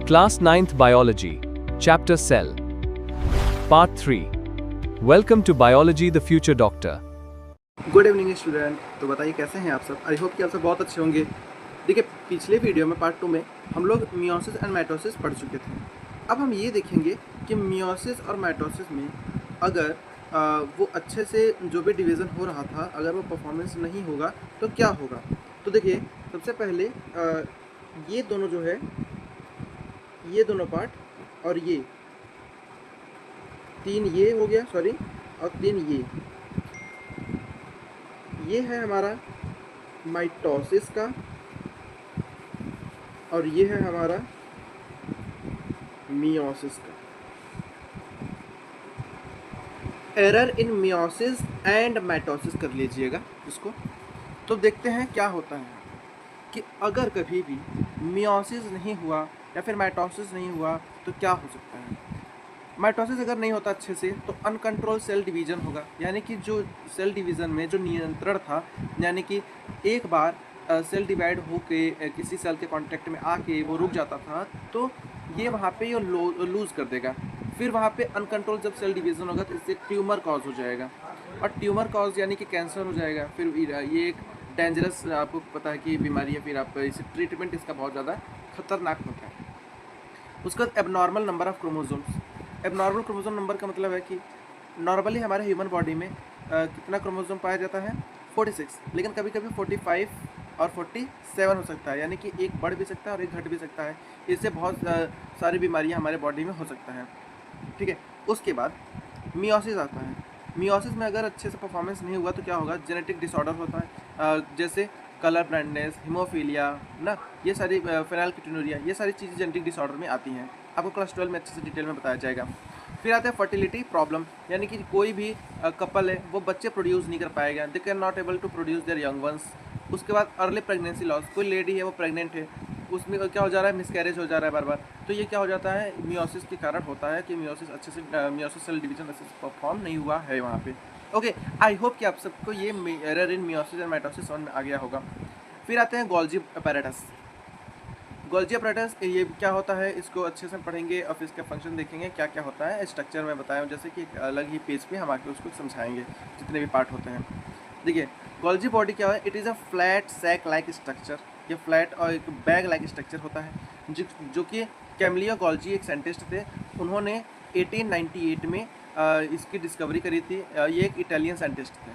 Class 9th Biology, Chapter Cell, Part 3. Welcome to Biology the Future Doctor. Good evening student. तो बताइए कैसे हैं आप सब। आई होप कि आप सब बहुत अच्छे होंगे। देखिए, पिछले वीडियो में पार्ट 2 में हम लोग मियोसिस एंड माइटोसिस पढ़ चुके थे। अब हम ये देखेंगे कि मियोसिस और माइटोसिस में अगर वो अच्छे से जो भी डिवीज़न हो रहा था, अगर वो परफॉर्मेंस नहीं होगा तो क्या होगा। तो देखिए, सबसे पहले ये दोनों जो है, ये दोनों पार्ट और ये तीन, ये हो गया सॉरी, और तीन ये है हमारा माइटोसिस का, और ये है हमारा मियोसिस का। Error in meiosis and mitosis कर लीजिएगा इसको। तो देखते हैं क्या होता है कि अगर कभी भी मियोसिस नहीं हुआ या फिर माइटोसिस नहीं हुआ तो क्या हो सकता है। माइटोसिस अगर नहीं होता अच्छे से तो अनकंट्रोल सेल डिवीज़न होगा, यानी कि जो सेल डिवीज़न में जो नियंत्रण था, यानी कि एक बार सेल डिवाइड होके किसी सेल के कांटेक्ट में आके वो रुक जाता था, तो ये वहाँ पे ये लूज़ कर देगा। फिर वहाँ पे अनकंट्रोल जब सेल डिवीज़न होगा तो इससे ट्यूमर कॉज हो जाएगा, और ट्यूमर कॉज यानी कि कैंसर हो जाएगा। फिर ये एक डेंजरस, आपको पता है कि बीमारी है। फिर आप इसे ट्रीटमेंट इसका बहुत ज़्यादा खतरनाक होता है। उसका abnormal number of chromosomes. Abnormal chromosome number का मतलब है कि नॉर्मली हमारे ह्यूमन बॉडी में कितना क्रोमोसोम पाया जाता है, 46, लेकिन कभी कभी 45 और 47 हो सकता है, यानी कि एक बढ़ भी सकता है और एक घट भी सकता है। इससे बहुत सारी बीमारियां हमारे बॉडी में हो सकता है। ठीक है, उसके बाद मियोसिस आता है। मियोसिस में अगर अच्छे से परफॉर्मेंस नहीं हुआ तो क्या होगा, जेनेटिक डिसऑर्डर होता है, जैसे कलर ब्लाइंडनेस, हीमोफीलिया ना, ये सारी फेनिलकेटोनुरिया, ये सारी चीज़ें जेनेटिक डिसऑर्डर में आती हैं। आपको क्लास 12 में अच्छे से डिटेल में बताया जाएगा। फिर आता है फर्टिलिटी प्रॉब्लम, यानी कि कोई भी कपल है वो बच्चे प्रोड्यूस नहीं कर पाएगा, they can not able to produce their young ones. उसके बाद अर्ली प्रेगनेंसी लॉस, कोई लेडी है वो प्रेग्नेंट है, उसमें क्या हो जा रहा है, मिसकैरेज हो जा रहा है बार बार, तो ये क्या हो जाता है, मियोसिस के कारण होता है कि मियोसिस अच्छे से मियोसिस सेल डिवीजन अच्छे से परफॉर्म नहीं हुआ है वहाँ पे। ओके, आई होप कि आप सबको ये error in meiosis and mitosis समझ में आ गया होगा। फिर आते हैं गोल्जी अपैरेटस। गोल्जी अपैरेटस ये क्या होता है, इसको अच्छे से पढ़ेंगे और फिर इसका फंक्शन देखेंगे क्या क्या होता है। स्ट्रक्चर में बताया जैसे कि एक अलग ही पेज पे हम आके उसको समझाएंगे जितने भी पार्ट होते हैं। देखिए, गोल्जी बॉडी क्या है, it is a flat sac like structure. ये फ्लैट और एक बैग लाइक स्ट्रक्चर होता है, जो कि कैमिलियो गोल्जी एक साइंटिस्ट थे, उन्होंने 1898 में इसकी डिस्कवरी करी थी। ये एक इटालियन साइंटिस्ट थे।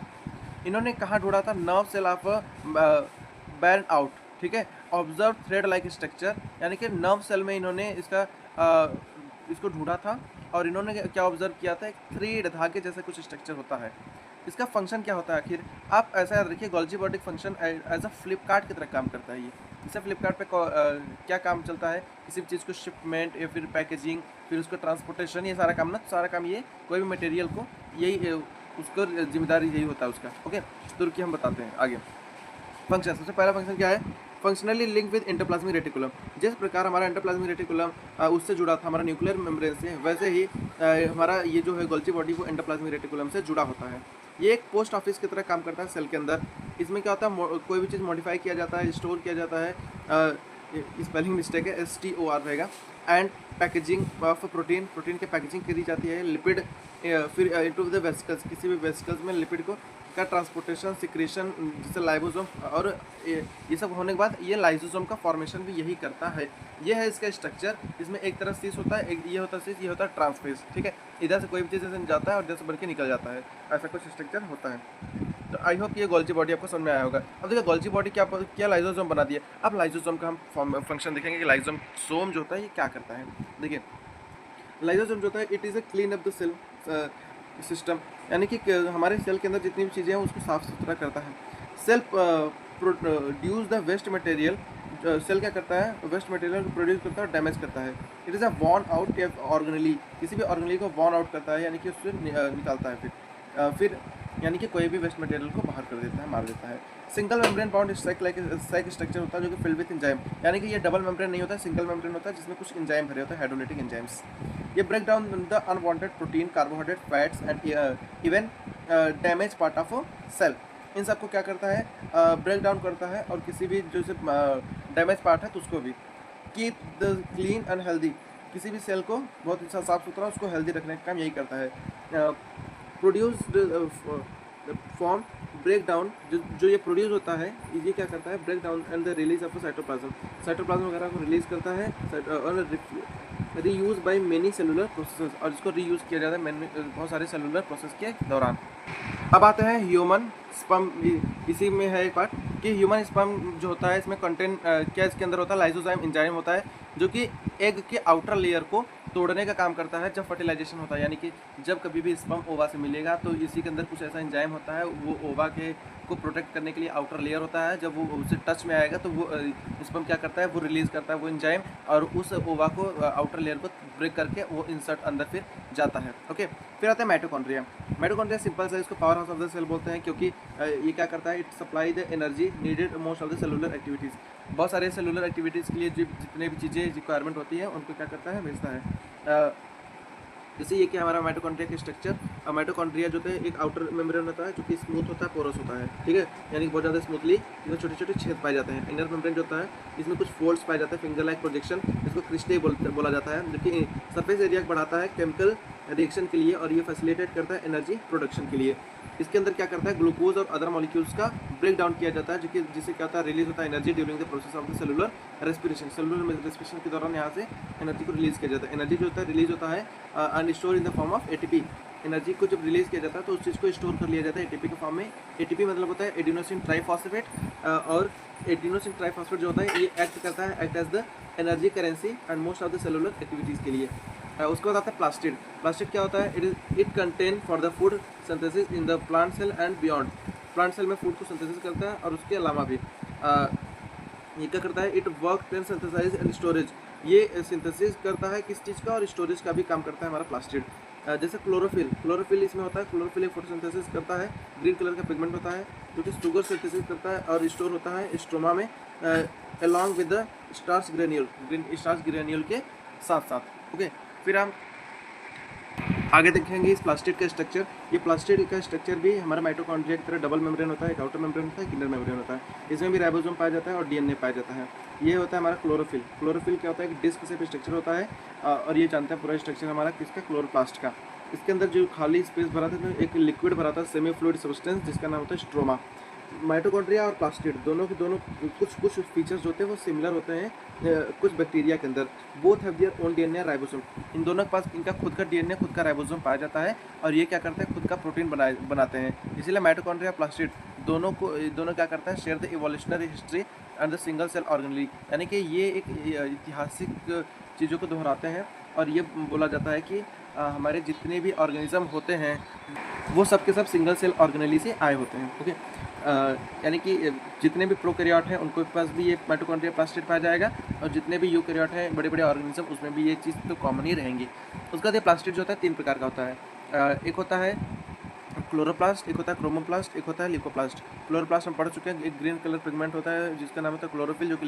इन्होंने कहाँ ढूंढा था, nerve cell of barn owl. ठीक है, ऑब्जर्व थ्रेड लाइक स्ट्रक्चर, यानी कि नर्व सेल में इन्होंने इसको ढूंढा था, और इन्होंने क्या ऑब्जर्व किया था, एक थ्रेड धागे जैसा कुछ स्ट्रक्चर होता है। इसका फंक्शन क्या होता है आखिर, आप ऐसा याद रखिए, Golgi body function as a Flipkart की तरह काम करता है। ये इससे फ्लिपकार्ट पे क्या काम चलता है, किसी भी चीज़ को शिपमेंट या फिर पैकेजिंग, फिर उसको ट्रांसपोर्टेशन, ये सारा काम ना, सारा काम ये कोई भी मटेरियल को यही उसको जिम्मेदारी यही होता है उसका। ओके, तो रुकिए हम बताते हैं आगे। फंक्शन, सबसे पहला फंक्शन क्या है, functionally link with endoplasmic reticulum. जिस प्रकार हमारा एंडोप्लाज्मिक रेटिकुलम उससे जुड़ा था हमारा न्यूक्लियर मेम्ब्रेन से, वैसे ही हमारा ये जो है गोल्जी बॉडी वो एंडोप्लाज्मिक रेटिकुलम से जुड़ा होता है। ये एक पोस्ट ऑफिस की तरह काम करता है सेल के अंदर। इसमें क्या होता है, कोई भी चीज़ मॉडिफाई किया जाता है, स्टोर किया जाता है, स्पेलिंग मिस्टेक है, STOR रहेगा। एंड पैकेजिंग ऑफ प्रोटीन की पैकेजिंग करी जाती है। लिपिड फिर इनटू द वेसिकल्स, किसी भी वेसिकल्स में लिपिड को का ट्रांसपोर्टेशन, सिक्रेशन, जैसे लाइबोसोम, और ये सब होने के बाद ये लाइसोसोम का फॉर्मेशन भी यही करता है। ये है इसका स्ट्रक्चर। इसमें एक तरफ सीस होता है, एक ये होता है सीस, ये होता है ट्रांसफेस। ठीक है, इधर से कोई भी चीज़ ऐसे जाता है और इधर से बन के निकल जाता है, ऐसा कुछ स्ट्रक्चर होता है। तो आई होप ये गोल्जी बॉडी आपको समझ में आया होगा। अब देखिए, गोल्जी बॉडी क्या लाइसोसोम बना दिया। अब लाइसोसोम का हम फंक्शन देखेंगे कि लाइसोसोम जो होता है ये क्या करता है। देखिए, लाइसोसोम जो होता है, it is a clean up the cell system, यानी कि हमारे सेल के अंदर जितनी भी चीज़ें हैं उसको साफ सुथरा करता है। Cell produce the waste material, cell क्या करता है, वेस्ट मटेरियल को प्रोड्यूस करता है और डैमेज करता है। It is a worn out organelle, किसी भी ऑर्गेनली को वॉर्न आउट करता है, यानी कि उससे निकालता है। फिर यानी कि कोई भी वेस्ट मटेरियल को बाहर कर देता है, मार देता है। Single membrane bound sac structure होता है जो कि फिल्ड विथ एंजाइम, यानी कि ये डबल मेम्ब्रेन नहीं होता है, सिंगल मेम्ब्रेन होता है जिसमें कुछ एंजाइम भरे होते हैं, हाइड्रोलाइटिक एंजाइम्स। ये break down the unwanted protein, carbohydrate, fats and even damage part of cell. इन सबको क्या करता है, ब्रेक डाउन करता है, और किसी भी जो डैमेज पार्ट है तो उसको भी। Keep the clean and healthy, किसी भी सेल को बहुत अच्छा साफ सुथरा उसको हेल्दी रखने का काम यही करता है। प्रोड्यूस फॉर्म ब्रेक डाउन, जो ये प्रोड्यूस होता है ये क्या करता है, break down and the release of cytoplasm, cytoplasm वगैरह को रिलीज करता है और reuse by many cellular processes, और इसको रीयूज किया जाता है बहुत सारे सेलुलर प्रोसेस के दौरान। अब आते हैं ह्यूमन स्पर्म, इसी में है एक पार्ट कि ह्यूमन स्पर्म जो होता है इसमें कंटेंट क्या इसके अंदर होता है, लाइसोजाइम एंजाइम होता है जो कि एग के आउटर लेयर को तोड़ने का काम करता है जब फर्टिलाइजेशन होता है, यानी कि जब कभी भी स्पर्म ओवा से मिलेगा तो इसी के अंदर कुछ ऐसा एंजाइम होता है, वो ओवा के को प्रोटेक्ट करने के लिए आउटर लेयर होता है, जब वो उससे टच में आएगा तो वो स्पर्म क्या करता है, वो रिलीज़ करता है वो एंजाइम, और उस ओवा को आउटर लेयर को ब्रेक करके वो इंसर्ट अंदर फिर जाता है। ओके, फिर आता है माइटोकॉन्ड्रिया। माइटोकॉन्ड्रिया सिंपल सा इसको power house of the cell बोलते हैं, क्योंकि ये क्या करता है, it supply the energy needed most of the cellular activities, बहुत सारे सेलुलर एक्टिविटीज़ के लिए जितने भी चीज़ें रिक्वायरमेंट होती है उनको क्या करता है, भेजता है। जैसे ये कि हमारा माइटोकॉन्ड्रिया का स्ट्रक्चर, माइटोकॉन्ड्रिया जो है एक आउटर मेम्ब्रेन होता है जो कि स्मूथ होता है, पोरस होता है, ठीक है, यानी कि बहुत ज़्यादा स्मूथली इसमें छोटे छोटे छेद पाए जाते हैं। इनर मेम्ब्रेन जो होता है इसमें कुछ फोल्ड्स पाए जाते हैं, फिंगर लाइक प्रोजेक्शन, इसको क्रिस्टे बोला जाता है, जो कि सरफेस एरिया बढ़ाता है केमिकल रिएक्शन के लिए, और ये फैसिलिटेट करता है एनर्जी प्रोडक्शन के लिए। इसके अंदर क्या करता है, ग्लूकोज और अदर मॉलिक्यूल्स का ब्रेक डाउन किया जाता है, जो कि जिससे क्या होता है, रिलीज होता है energy during the process of the cellular respiration, cellular respiration के दौरान यहाँ से एनर्जी को रिलीज किया जाता है। एनर्जी जो होता है रिलीज होता है and store in the form of ATP, energy को जब रिलीज किया जाता है तो उस चीज़ को स्टोर कर लिया जाता है एटीपी के फॉर्म में। एटीपी मतलब होता है एडिनोसिन ट्राइफॉस्फेट, और एडिनोसिन ट्राइफॉस्फेट जो होता है ये एक्ट करता है act as the energy currency and most of the cellular activities के लिए। उसके बाद आता है प्लास्टिड। प्लास्टिड क्या होता है, it contain for the food synthesis in the plant cell and beyond, plant cell में फूड को सिंथेसिस करता है और उसके अलावा भी ये क्या करता है, it work can synthesise and storage, ये सिंथेसिस करता है किस चीज़ का, और स्टोरेज का भी काम करता है हमारा प्लास्टिड। जैसे क्लोरोफिल इसमें होता है, क्लोरोफिल एक फोटोसिंथेसिस करता है, ग्रीन कलर का पिगमेंट होता है जो कि शुगर सिंथेसिस करता है और स्टोर होता है स्ट्रोमा में along with the starch granule के साथ साथ। ओके, फिर हम आगे देखेंगे इस प्लास्टिड का स्ट्रक्चर। ये प्लास्टिड का स्ट्रक्चर भी हमारा माइटोकॉन्ड्रिया की तरह डबल मेम्ब्रेन होता है, एक आउटर मेम्ब्रेन होता है, एक इनर मेम्ब्रेन होता है, इसमें भी राइबोसोम पाया जाता है और डीएनए पाया जाता है। ये होता है हमारा क्लोरोफिल। क्लोरोफिल क्या होता है, एक डिस्क से स्ट्रक्चर होता है, और ये जानते हैं पूरा स्ट्रक्चर हमारा किसका, क्लोरोप्लास्ट का। इसके अंदर जो खाली स्पेस भरा था तो एक लिक्विड भरा था, सेमी फ्लूइड सब्सटेंस, जिसका नाम होता है स्ट्रोमा। माइटोकॉन्ड्रिया और प्लास्टिड दोनों कुछ फीचर्स जो होते हैं वो सिमिलर होते हैं कुछ बैक्टीरिया के अंदर। Both have their own DNA ribosome, इन दोनों के पास इनका खुद का डीएनए, खुद का राइबोसोम पाया जाता है, और ये क्या करते हैं, खुद का प्रोटीन बनाते हैं। इसीलिए माइटोकॉन्ड्रिया प्लास्टिड दोनों क्या करता है, share the evolutionary history and the single cell organelle, यानी कि ये एक ऐतिहासिक चीज़ों को दोहराते हैं, और ये बोला जाता है कि हमारे जितने भी ऑर्गेनिज्म होते हैं वो सब के सब सिंगल सेल ऑर्गेनेली से आए होते हैं। ओके, यानी कि जितने भी प्रोकैरियोट हैं उनको पास भी ये माइटोकॉन्ड्रिया प्लास्टिड पाया जाएगा, और जितने भी यूकैरियोट हैं बड़े बड़े ऑर्गेनिज्म उसमें भी ये चीज़ तो कॉमन ही रहेंगी। उसके बाद ये प्लास्टिड जो होता है 3 प्रकार का होता है, एक होता है क्लोरोप्लास्ट, एक होता है क्रोमोप्लास्ट, एक होता है ल्यूकोप्लास्ट। क्लोरोप्लास्ट हम पढ़ चुके हैं, एक ग्रीन कलर पिगमेंट होता है जिसका नाम होता है क्लोरोफिल, जो कि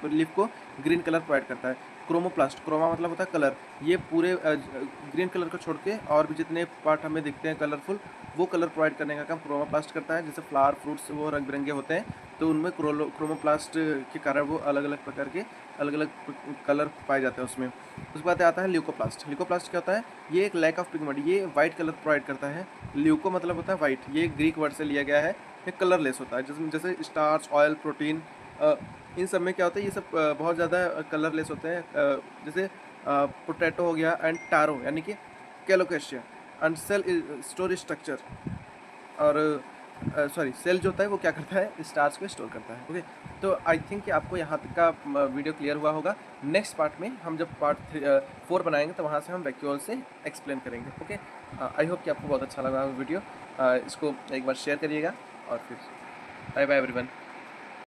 लीफ को ग्रीन कलर प्रोवाइड करता है। क्रोमोप्लास्ट, क्रोमा मतलब होता है कलर, ये पूरे ग्रीन कलर को छोड़ के और भी जितने पार्ट हमें दिखते हैं कलरफुल, वो कलर प्रोवाइड करने का काम क्रोमोप्लास्ट करता है। जैसे फ्लावर, फ्रूट्स वो रंग बिरंगे होते हैं तो उनमें क्रोमोप्लास्ट के कारण वो अलग अलग प्रकार के अलग अलग कलर पाए जाते हैं उसमें। उसके बाद आता है ल्यूकोप्लास्ट। ल्यूकोप्लास्ट क्या होता है, ये एक लैक ऑफ पिगमेंट, ये वाइट कलर प्रोवाइड करता है। ल्यूको मतलब होता है वाइट, ये ग्रीक वर्ड से लिया गया है, ये कलरलेस होता है। जैसे स्टार्च, ऑयल, प्रोटीन, इन सब में क्या होता है, ये सब बहुत ज़्यादा कलरलेस होते हैं। जैसे पोटैटो हो गया एंड टारो, यानी कि कैलोकेशिया एंड सेल स्टोरेज स्ट्रक्चर, और सेल जो होता है वो क्या करता है, स्टार्च को स्टोर करता है। ओके, तो आई थिंक कि आपको यहाँ तक का वीडियो क्लियर हुआ होगा। नेक्स्ट पार्ट में हम जब पार्ट 4 बनाएंगे तो वहाँ से हम वैक्यूअल से एक्सप्लेन करेंगे। ओके, आई होप कि आपको बहुत अच्छा लगा वीडियो, इसको एक बार शेयर करिएगा, और फिर बाय बाय एवरीवन।